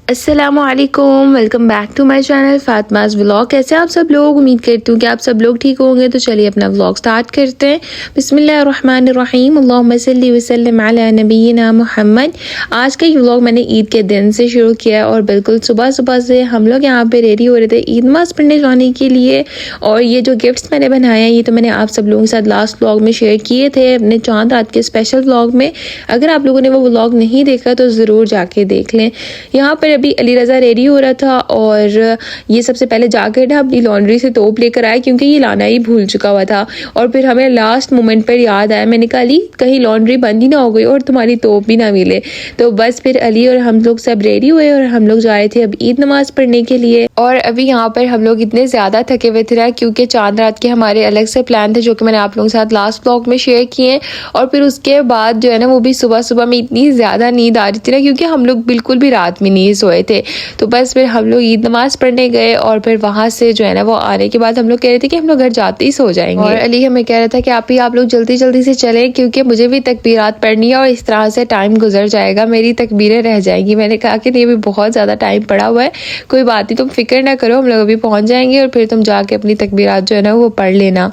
अस्सलामुअलैकुम, welcome back to my channel Fatima's vlog. कैसे आप सब लोग? उम्मीद करती हूँ कि आप सब लोग ठीक होंगे। तो चलिए अपना व्लॉग स्टार्ट करते हैं। बिस्मिल्लाहिर्रहमानिर्रहीम, अल्लाहुम्मा सल्ली व सल्लिम अला नबीना मुहम्मद। आज का ये व्लॉग मैंने ईद के दिन से शुरू किया और बिल्कुल सुबह सुबह से हम लोग यहाँ पे रेडी हो रहे थे ईद नमाज़ पढ़ने जाने के लिए। और ये जो गिफ्ट्स मैंने बनाए हैं ये तो मैंने आप सब लोगों के साथ लास्ट व्लॉग में शेयर किए थे अपने चांद रात के स्पेशल व्लॉग में। अगर आप लोगों ने वो व्लॉग नहीं देखा तो ज़रूर जाके देख लें। यहाँ पर अभी अली रज़ा रेडी हो रहा था और ये सबसे पहले जाकर ना अपनी लॉन्ड्री से तोप लेकर आया क्योंकि ये लाना ही भूल चुका हुआ था। और फिर हमें लास्ट मोमेंट पर याद आया, मैंने कहा अली कहीं लॉन्ड्री बंद ही ना हो गई और तुम्हारी तोप भी ना मिले। तो बस फिर अली और हम लोग सब रेडी हुए और हम लोग जा रहे थे अब ईद नमाज़ पढ़ने के लिए। और अभी यहाँ पर हम लोग इतने ज़्यादा थके हुए थे ना क्योंकि चांद रात के हमारे अलग से प्लान थे जो कि मैंने आप लोगों के साथ लास्ट व्लॉग में शेयर किए। और फिर उसके बाद जो है ना वो भी सुबह सुबह में इतनी ज़्यादा नींद आ रही थी ना क्योंकि हम लोग बिल्कुल भी रात में नहीं सोए थे। तो बस फिर हम लोग ईद नमाज़ पढ़ने गए और फिर वहाँ से जो है ना वो आने के बाद हम लोग कह रहे थे कि हम लोग घर जाते ही सो जाएंगे। और अली हमें कह रहा था कि आप लोग जल्दी जल्दी से चलें क्योंकि मुझे भी तकबीरात पढ़नी है और इस तरह से टाइम गुजर जाएगा, मेरी तकबीरें रह जाएंगी। मैंने कहा कि नहीं, अभी बहुत ज़्यादा टाइम पड़ा हुआ है, कोई बात नहीं, तुम फिक्र ना करो, हम लोग अभी पहुँच जाएंगे और फिर तुम जाके अपनी तकबीरात जो है ना वो पढ़ लेना।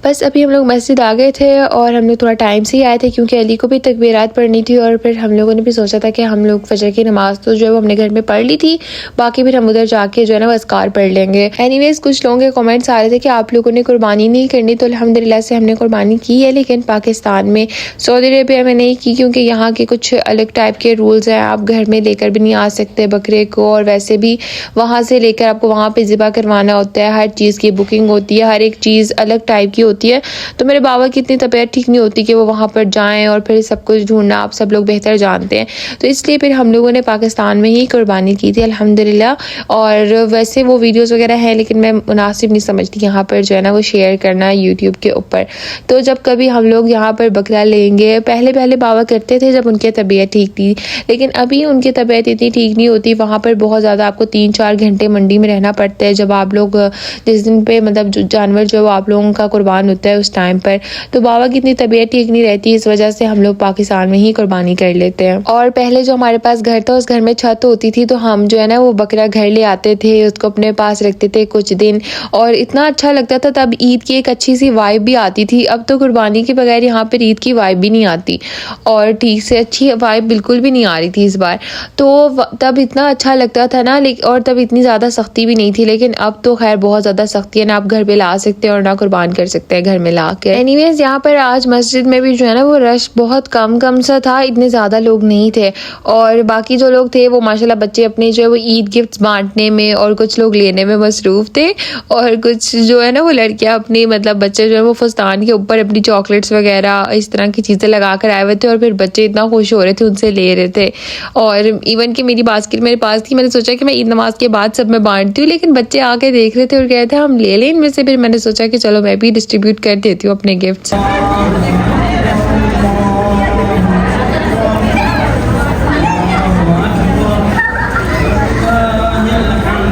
बस अभी हम लोग मस्जिद आ गए थे और हम लोग थोड़ा टाइम से ही आए थे क्योंकि अली को भी तकबीरात पढ़नी थी और फिर हम लोगों ने भी सोचा था कि हम लोग फजर की नमाज़ तो जो है वो हमने घर में पढ़ ली थी, बाकी फिर हम उधर जाके जो है ना वो अस्कार पढ़ लेंगे। एनीवेज कुछ लोगों के कमेंट्स आ रहे थे कि आप लोगों ने कुर्बानी नहीं करनी, तो अल्हम्दुलिल्लाह से हमने कुर्बानी की है, लेकिन पाकिस्तान में, सऊदी अरेबिया में नहीं की क्योंकि यहाँ के कुछ अलग टाइप के रूल्स हैं। आप घर में लेकर भी नहीं आ सकते बकरे को और वैसे भी वहाँ से लेकर आपको वहाँ पर ज़िबा करवाना होता है, हर चीज़ की बुकिंग होती है, हर एक चीज़ अलग टाइप की होती है। तो मेरे बाबा की इतनी तबीयत ठीक नहीं होती कि वो वहाँ पर जाएं और फिर सब कुछ ढूंढना आप सब लोग बेहतर जानते हैं, तो इसलिए फिर हम लोगों ने पाकिस्तान में ही कुर्बानी की थी अल्हम्दुलिल्लाह। और वैसे वो वीडियोस वगैरह हैं लेकिन मैं मुनासिब नहीं समझती यहाँ पर जो है ना वो शेयर करना यूट्यूब के ऊपर। तो जब कभी हम लोग यहाँ पर बकरा लेंगे, पहले पहले बाबा करते थे जब उनकी तबीयत ठीक थी, लेकिन अभी उनकी तबीयत इतनी ठीक नहीं होती। वहाँ पर बहुत ज़्यादा आपको 3-4 घंटे मंडी में रहना पड़ता है जब आप लोग जिस दिन पे मतलब जो जानवर जो आप लोगों का कुर्बान होता है उस टाइम पर। तो बाबा की इतनी तबीयत ठीक नहीं रहती, इस वजह से हम लोग पाकिस्तान में ही कुर्बानी कर लेते हैं। और पहले जो हमारे पास घर था उस घर में छत होती थी, तो हम जो है ना वो बकरा घर ले आते थे, उसको अपने पास रखते थे कुछ दिन और इतना अच्छा लगता था। तब ईद की एक अच्छी सी वाइब भी आती थी। अब तो कुर्बानी के बगैर यहाँ पर ईद की वाइब भी नहीं आती और ठीक से अच्छी वाइब बिल्कुल भी नहीं आ रही थी इस बार। तो तब इतना अच्छा लगता था ना, और तब इतनी ज़्यादा सख्ती भी नहीं थी, लेकिन अब तो खैर बहुत ज़्यादा सख्ती है, ना आप घर पे ला सकते हैं और ना कुर्बान कर सकते हैं घर में ला के। एनीवेज यहाँ पर आज मस्जिद में भी जो है ना वो रश बहुत कम सा था, इतने ज़्यादा लोग नहीं थे। और बाकी जो लोग थे वो माशाल्लाह बच्चे अपने जो है वो ईद गिफ्ट्स बांटने में और कुछ लोग लेने में मसरूफ़ थे, और कुछ जो है ना वो लड़कियाँ अपनी मतलब बच्चे जो है वो फुस्तान के ऊपर अपनी चॉकलेट्स वगैरह इस तरह की चीज़ें लगा कर आए हुए थे और फिर बच्चे इतना खुश हो रहे थे, उनसे ले रहे थे। और इवन कि मेरी बास्केट मेरे पास थी, मैंने सोचा कि मैं ईद नमाज के बाद सब में बांटती हूँ, लेकिन बच्चे आके देख रहे थे और कह रहे थे हम ले लें इनमें से। फिर मैंने सोचा कि चलो मैं भी डिस्ट्रीब्यूट कर देती हूँ अपने गिफ्ट्स।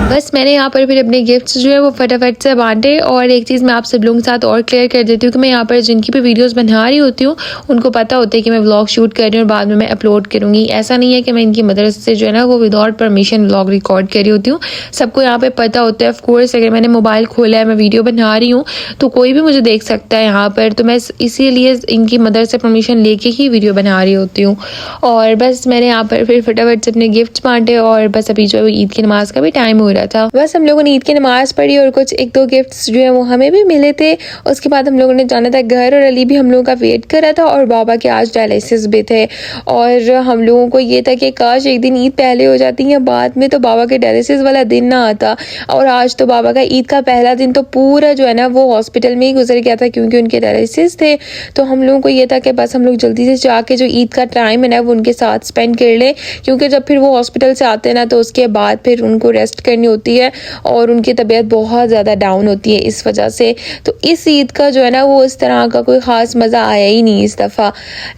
बस मैंने यहाँ पर फिर अपने गिफ्ट्स जो है वो फटाफट से बांटे। और एक चीज़ मैं आप सब लोगों के साथ और क्लियर कर देती हूँ कि मैं यहाँ पर जिनकी भी वीडियोस बना रही होती हूँ उनको पता होता है कि मैं व्लॉग शूट कर रही हूँ और बाद में मैं अपलोड करूँगी। ऐसा नहीं है कि मैं इनकी मदद से जो है ना वो विदाउट परमिशन व्लॉग रिकॉर्ड कर रही होती हूँ, सबको यहाँ पर पता होता है। ऑफकोर्स अगर मैंने मोबाइल खोला है, मैं वीडियो बना रही हूँ तो कोई भी मुझे देख सकता है यहाँ पर, तो मैं इसीलिए इनकी मदद से परमिशन लेके ही वीडियो बना रही होती हूँ। और बस मैंने यहाँ पर फिर फटाफट से अपने गिफ्ट्स बांटे और बस अभी जो ईद की नमाज का भी टाइम हो रहा था। बस हम लोगों ने ईद की नमाज पढ़ी और कुछ 1-2 गिफ्ट्स जो है वो हमें भी मिले थे। उसके बाद हम लोगों ने जाना था घर और अली भी हम लोगों का वेट कर रहा था और बाबा के आज डायलिसिस भी थे। और हम लोगों को ये था कि काश एक दिन ईद पहले हो जाती है बाद में, तो बाबा के डायलिसिस वाला दिन ना आता। और आज तो बाबा का ईद का पहला दिन तो पूरा जो है ना वो हॉस्पिटल में ही गुजर गया था क्योंकि उनके डायलिसिस थे। तो हम लोगों को ये था कि बस हम लोग जल्दी से जाके जो ईद का टाइम है ना वो उनके साथ स्पेंड कर लें, क्योंकि जब फिर वो हॉस्पिटल से आते हैं ना तो उसके बाद फिर उनको रेस्ट करनी होती है और उनकी तबीयत बहुत ज़्यादा डाउन होती है इस वजह से। तो इस ईद का जो है ना वो इस तरह का कोई ख़ास मज़ा आया ही नहीं इस दफ़ा।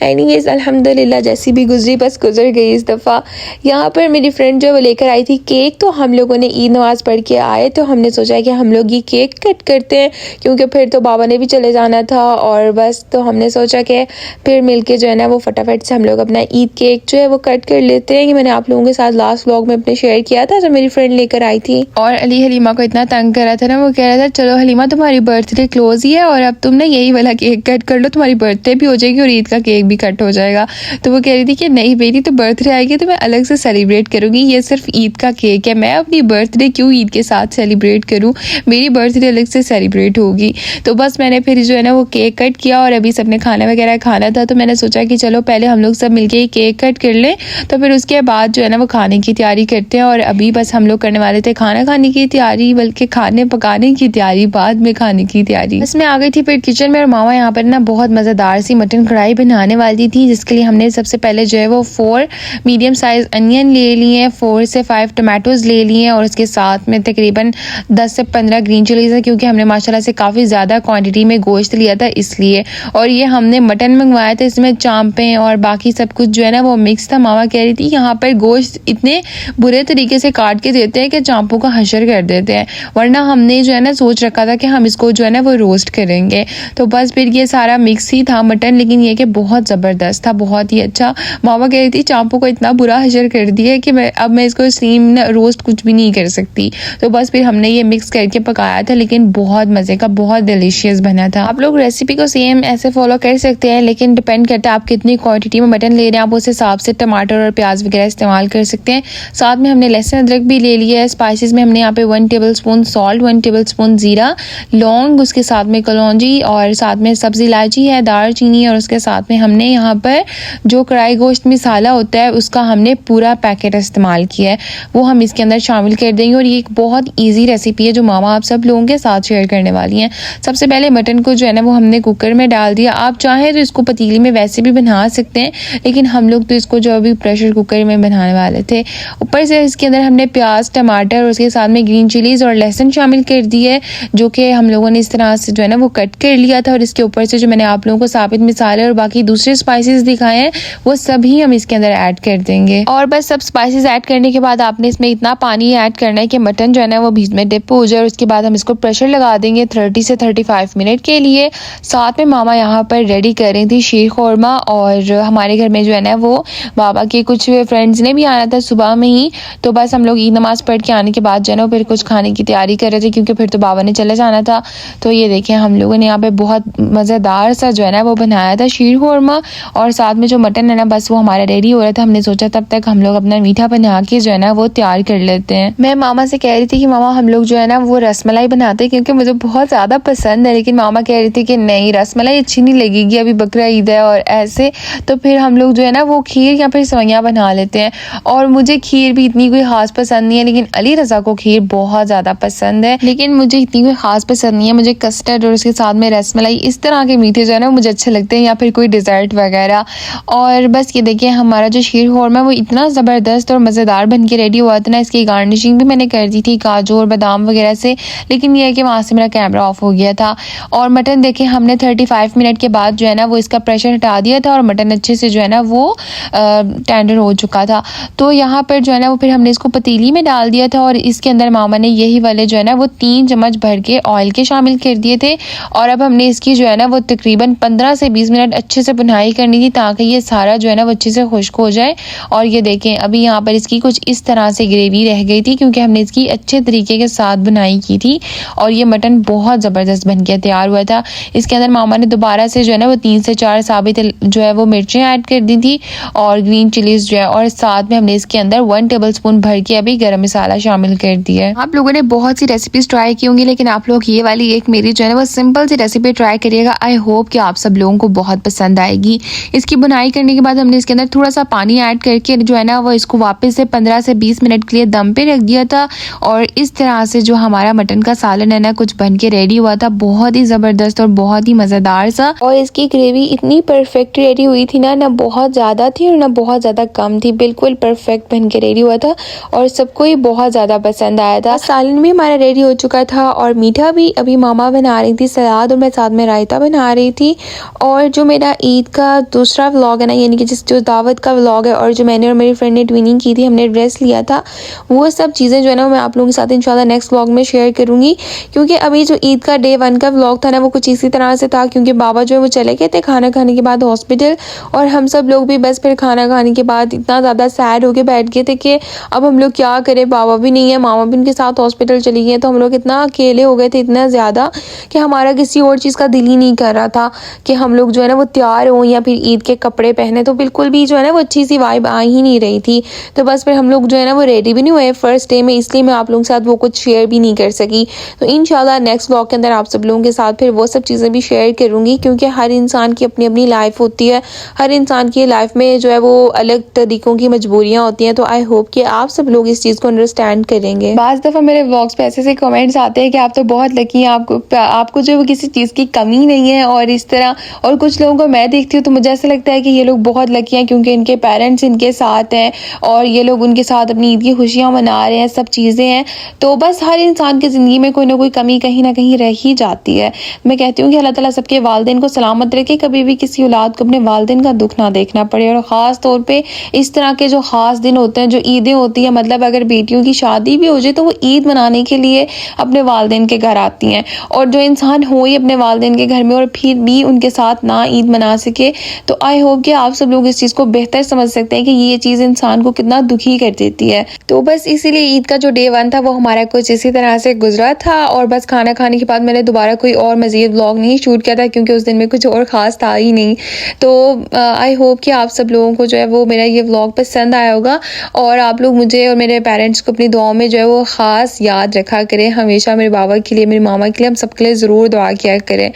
एनीवेज़ अल्हम्दुलिल्लाह जैसी भी गुजरी बस गुजर गई इस दफ़ा। यहाँ पर मेरी फ्रेंड जो वो लेकर आई थी केक, तो हम लोगों ने ईद नमाज़ पढ़ के आए तो हमने सोचा कि हम लोग ये केक कट करते हैं क्योंकि फिर तो बाबा ने भी चले जाना था और बस तो हमने सोचा कि फिर मिलके जो है ना वो फटाफट से हम लोग अपना ईद केक जो है वो कट कर लेते हैं। कि मैंने आप लोगों के साथ लास्ट व्लॉग में अपने शेयर किया था जब मेरी फ्रेंड लेकर आई थी। और अली हलीमा को इतना तंग कर रहा था ना, वो कह रहा था चलो हलीमा तुम्हारी बर्थडे क्लोज ही है और अब तुम ना यही वाला केक कट कर लो, तुम्हारी बर्थडे भी हो जाएगी और ईद का केक भी कट हो जाएगा। तो वो कह रही थी कि नहीं बेटी तो बर्थडे आएगी तो मैं अलग से सेलिब्रेट करूँगी, ये सिर्फ ईद का केक है, मैं अपनी बर्थडे क्यों ईद के साथ सेलिब्रेट करूँ, मेरी बर्थडे अलग से सेलिब्रेट होगी। तो बस मैंने फिर जो है ना वो केक कट किया और अभी सबने खाना वगैरह खाना था तो मैंने सोचा कि चलो पहले हम लोग सब मिलके केक कट कर लें तो फिर उसके बाद जो है ना वो खाने की तैयारी करते हैं। और अभी बस हम लोग करने वाले थे खाना खाने की तैयारी, बल्कि खाने पकाने की तैयारी, बाद में खाने की तैयारी। बस मैं आ गई थी फिर किचन में और मामा यहाँ पर ना बहुत मज़ेदार सी मटन कढ़ाई बनाने वाली थी, जिसके लिए हमने सबसे पहले जो है वो 4 मीडियम साइज़ अनियन ले लिए हैं, 4 से 5 टमाटोज़ ले लिए हैं और उसके साथ में तकरीबन 10 से 15 ग्रीन चिलीज़ है क्योंकि हमने माशाल्लाह से काफ़ी ज़्यादा क्वांटिटी में गोश्त लिया था इसलिए। और ये हमने मटन मंगवाया था, इसमें चांपें और बाकी सब कुछ जो है ना वो मिक्स था। मामा कह रही थी यहाँ पर गोश्त इतने बुरे तरीके से काट के देते हैं कि चांपों का हशर कर देते हैं, वरना हमने जो है ना सोच रखा था कि हम इसको जो है ना वो रोस्ट करेंगे। तो बस फिर ये सारा मिक्स ही था मटन, लेकिन ये कि बहुत ज़बरदस्त था, बहुत ही अच्छा। मामा कह रही थी चांपों को इतना बुरा हशर कर दिया कि मैं इसको स्टीम रोस्ट कुछ भी नहीं कर सकती। तो बस फिर हमने ये मिक्स करके पकाया था, लेकिन बहुत मज़े का, बहुत डिलीशियस बना था। आप लोग रेसिपी को सेम ऐसे फॉलो कर सकते हैं, लेकिन डिपेंड करता है आप कितनी क्वांटिटी में मटन ले रहे हैं, आप उस हिसाब से टमाटर और प्याज वगैरह इस्तेमाल कर सकते हैं। साथ में हमने लहसुन अदरक भी ले लिया है। स्पाइसेस में हमने यहाँ पे 1 टेबलस्पून सॉल्ट, 1 टेबलस्पून ज़ीरा, लौंग, उसके साथ में कलौंजी और साथ में सब्ज़ी इलायची है, दालचीनी और उसके साथ में हमने यहाँ पर जो कढ़ाई गोश्त मसाला होता है उसका हमने पूरा पैकेट इस्तेमाल किया है, वो हम इसके अंदर शामिल कर देंगे। और ये एक बहुत ईजी रेसिपी है जो मामा आप सब लोगों के साथ शेयर करने वाली हैं। सबसे पहले मटन को जो है ना वो हमने कुकर में डाल दिया, आप चाहें तो इसको पतीली में वैसे भी बना सकते हैं, लेकिन हम लोग तो इसको जो अभी प्रेशर कुकर में बनाने वाले थे। ऊपर से इसके अंदर हमने प्याज, टमाटर और उसके साथ में ग्रीन चिलीज़ और लहसुन शामिल कर दिए है, जो कि हम लोगों ने इस तरह से जो है ना वो कट कर लिया था। और इसके ऊपर से जो मैंने आप लोगों को साबित मसाले और बाकी दूसरे स्पाइसेस दिखाए हैं वो सभी हम इसके अंदर ऐड कर देंगे। और बस सब स्पाइसेस ऐड करने के बाद आपने इसमें इतना पानी ऐड करना है कि मटन जो है ना वो बीच में डिप हो जाए। उसके बाद हम इसको प्रेशर लगा देंगे 30 से 35 मिनट के लिए। साथ में मामा यहाँ पर रेडी कर रही थी शीर खुरमा, और हमारे घर में जो है ना वो बाबा के कुछ फ्रेंड्स ने भी आना था सुबह में ही, तो बस हम लोग ईद नमाज़ पढ़ के आने के बाद जो है ना फिर कुछ खाने की तैयारी कर रहे थे क्योंकि फिर तो बाबा ने चले जाना था। तो ये देखें हम लोगों ने यहाँ पे बहुत मज़ेदार सा जो है ना वो बनाया था शीर खुरमा, और साथ में जो मटन है ना बस वो हमारा रेडी हो रहा था। हमने सोचा तब तक हम लोग अपना मीठा बना के जो है ना वो तैयार कर लेते हैं। मैं मामा से कह रही थी कि मामा हम लोग जो है ना वो रसमलाई बनाते हैं क्योंकि मुझे बहुत ज़्यादा पसंद है, लेकिन मामा कह रही थी कि नहीं रसमलाई अच्छी नहीं लगेगी, अभी बकरा ईद है और ऐसे, तो फिर हम लोग जो है ना वो खीर या फिर सेवइयाँ बना लेते हैं। और मुझे खीर भी इतनी कोई ख़ास पसंद नहीं है, लेकिन अली रज़ा को खीर बहुत ज़्यादा पसंद है, लेकिन मुझे इतनी कोई ख़ास पसंद नहीं है। मुझे कस्टर्ड और उसके साथ में रसमलाई इस तरह के मीठे जो है ना मुझे अच्छे लगते हैं, या फिर कोई डिज़र्ट वगैरह। और बस ये देखिए हमारा जो शीर खुरमा है वो इतना ज़बरदस्त और मज़ेदार बन के रेडी हुआ था ना, इसकी गार्निशिंग भी मैंने कर दी थी काजू और बादाम वगैरह से, लेकिन यह है कि वहाँ से मेरा कैमरा ऑफ हो गया था। और मटन देखें हमने 35 मिनट के बाद जो है ना वो इसका प्रेशर हटा दिया था और मटन अच्छे से जो है ना वो टेंडर हो चुका था। तो यहाँ पर जो है ना वो फिर हमने इसको पतीली में डाल दिया था और इसके अंदर मामा ने यही वाले जो है ना वो 3 चम्मच भर के ऑयल के शामिल कर दिए थे। और अब हमने इसकी जो है ना वो तकरीबन 15 से 20 मिनट अच्छे से भुनाई करनी थी ताकि ये सारा जो है ना वो अच्छे से खुश्क हो जाए। और ये देखें अभी यहाँ पर इसकी कुछ इस तरह से ग्रेवी रह गई थी क्योंकि हमने इसकी अच्छे तरीके के साथ बुनाई की थी और ये मटन बहुत ज़बरदस्त बन के तैयार हुआ था। इसके अंदर मामा ने दोबारा से जो है ना वो 3 से 4 साबित जो है वो मिर्चें ऐड कर दी थी और ग्रीन चिलीज़ जो है, और साथ में हमने इसके अंदर 1 टेबलस्पून भर के अभी गरम मसाला शामिल कर दिया है। आप लोगों ने बहुत सी रेसिपीज़ ट्राई की होंगी, लेकिन आप लोग ये वाली एक मेरी जो है ना वो सिंपल सी रेसिपी ट्राई करिएगा। आई होप कि आप सब लोगों को बहुत पसंद आएगी। इसकी बुनाई करने के बाद हमने इसके अंदर थोड़ा सा पानी ऐड करके जो है ना वो इसको वापस से 15 से 20 मिनट के लिए दम पे रख दिया था। और इस तरह से जो हमारा मटन का सालन है ना कुछ बन के रेडी हुआ था, बहुत ही ज़बरदस्त और बहुत ही मज़ेदार सा। और इसकी ग्रेवी इतनी परफेक्ट रेडी हुई थी ना, ना बहुत ज़्यादा थी और ना बहुत ज़्यादा कम थी, बिल्कुल परफेक्ट बन के रेडी हुआ था और सबको ही बहुत ज़्यादा ज़्यादा पसंद आया था। सालन भी हमारा रेडी हो चुका था और मीठा भी अभी मामा बना रही थी, सलाद और मैं साथ में रायता बना रही थी। और जो मेरा ईद का दूसरा व्लॉग है ना, यानी कि जो दावत का व्लॉग है और जो मैंने और मेरी फ्रेंड ने ट्विनिंग की थी, हमने ड्रेस लिया था, वो सब चीज़ें जो है ना मैं आप लोगों के साथ इंशाल्लाह नेक्स्ट व्लॉग में शेयर करूँगी। क्योंकि अभी जो ईद का डे 1 का व्लॉग था ना, वो कुछ इसी तरह से था, क्योंकि बाबा जो है वो चले गए थे खाना खाने के बाद हॉस्पिटल, और हम सब लोग भी बस फिर खाना खाने के बाद इतना ज़्यादा सैड होके बैठ गए थे कि अब हम लोग क्या करें, बाबा भी नहीं है, मामा भी उनके साथ हॉस्पिटल चली गई है, तो हम लोग इतना अकेले हो गए थे, इतना ज़्यादा कि हमारा किसी और चीज़ का दिल ही नहीं कर रहा था कि हम लोग जो है ना वो तैयार हों या फिर ईद के कपड़े पहने। तो बिल्कुल भी जो है ना वो अच्छी सी वाइब आ ही नहीं रही थी। तो बस फिर हम लोग जो है ना वो रेडी भी नहीं हुए फर्स्ट डे में, इसलिए मैं आप लोगों के साथ वो कुछ शेयर भी नहीं कर सकी। तो इंशाल्लाह नेक्स्ट व्लॉग के अंदर आप सब लोगों के साथ फिर वो सब चीज़ें भी शेयर करूँगी, क्योंकि हर इंसान की अपनी अपनी लाइफ होती है, हर इंसान की लाइफ में जो है वो अलग तरीक़ों की मजबूरियाँ होती हैं। तो आई होप कि आप सब लोग इस चीज़ को अंडरस्टैंड करेंगे। बाज़ दफ़ा मेरे व्लॉग्स पे ऐसे कमेंट्स आते हैं कि आप तो बहुत लकी हैं, आपको जो है वो किसी चीज़ की कमी नहीं है और इस तरह। और कुछ लोगों को मैं देखती हूँ तो मुझे ऐसा लगता है कि ये लोग बहुत लकी हैं क्योंकि इनके पेरेंट्स इनके साथ हैं और ये लोग उनके साथ अपनी ईद की खुशियाँ मना रहे हैं, सब चीज़ें हैं। तो बस हर इंसान की ज़िंदगी में कोई ना कोई कमी कहीं ना कहीं रह ही जाती है। मैं कहती हूँ कि अल्लाह ताला सबके वालिदैन को सलामत रखे, कभी भी किसी औलाद को अपने वालिदैन का दुख ना देखना पड़े। और ख़ास तौर पे इस तरह के जो ख़ास दिन होते हैं, जो ईदें होती हैं, मतलब अगर बेटियों की शादी भी हो जाए तो वो ईद मनाने के लिए अपने वालिदैन के घर आती हैं। और जो इंसान हो ही अपने वालिदैन के घर में और फिर भी उनके साथ ना ईद मना सके, तो आई होप कि आप सब लोग इस चीज़ को बेहतर समझ सकते हैं कि ये चीज़ इंसान को कितना दुखी कर देती है। तो बस इसीलिए ईद का जो डे 1 था वो हमारा कुछ इसी तरह से गुजरा था। और बस खाना खाने के बाद मैंने दोबारा कोई और मज़ीद व्लॉग नहीं शूट किया था, क्योंकि उस दिन में कुछ और ख़ास था ही नहीं। तो आई होप कि आप सब लोगों को जो है वो मेरा ये व्लॉग पसंद आया होगा और आप लोग मुझे और मेरे पेरेंट्स को अपनी दुआओं में जो है वो ख़ास याद रखा करें हमेशा। मेरे बाबा के लिए, मेरी मामा के लिए, हम सबके लिए ज़रूर दुआ किया करें।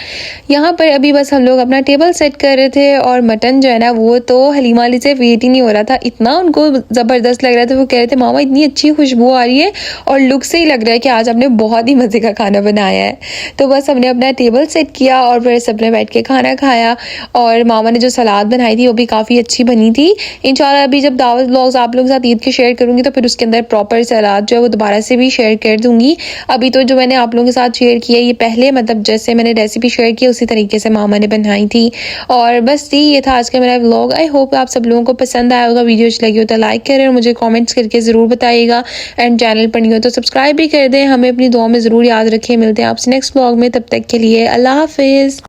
यहाँ पर अभी बस हम लोग अपना टेबल सेट कर रहे थे और मटन जो है ना वो तो हलीमा अली से वेट ही नहीं हो रहा था, इतना उनको ज़बरदस्त लग रहा था। वो कह रहे थे मामा इतनी अच्छी खुशबू आ रही है और लुक से ही लग रहा है कि आज आपने बहुत ही मज़े का खाना बनाया है। तो बस हमने अपना टेबल सेट किया और फिर सबने बैठ के खाना खाया। और मामा ने जो सलाद बनाई थी वो भी काफ़ी अच्छी बनी थी। इंशाल्लाह अभी जब दावत व्लॉग्स आप लोगों के साथ ईद के शेयर करूँगी तो फिर उसके अंदर प्रॉपर सलाद जो है वो दोबारा से भी शेयर कर दूँगी। अभी तो जो मैंने आप लोगों के साथ शेयर किया ये पहले, मतलब जैसे मैंने रेसिपी शेयर की उसी तरीके से मामा ने बनाई थी। और बस ये था आज का मेरा व्लॉग। आई होप आप सब लोगों को पसंद आया होगा। वीडियो अच्छी लगी हो तो लाइक करें और मुझे कमेंट्स करके ज़रूर बताइएगा। एंड चैनल पर नहीं हो तो सब्सक्राइब भी कर दें। हमें अपनी दुआ में ज़रूर याद रखें। मिलते हैं आपसे नेक्स्ट व्लॉग में, तब तक के लिए अल्लाह हाफिज़।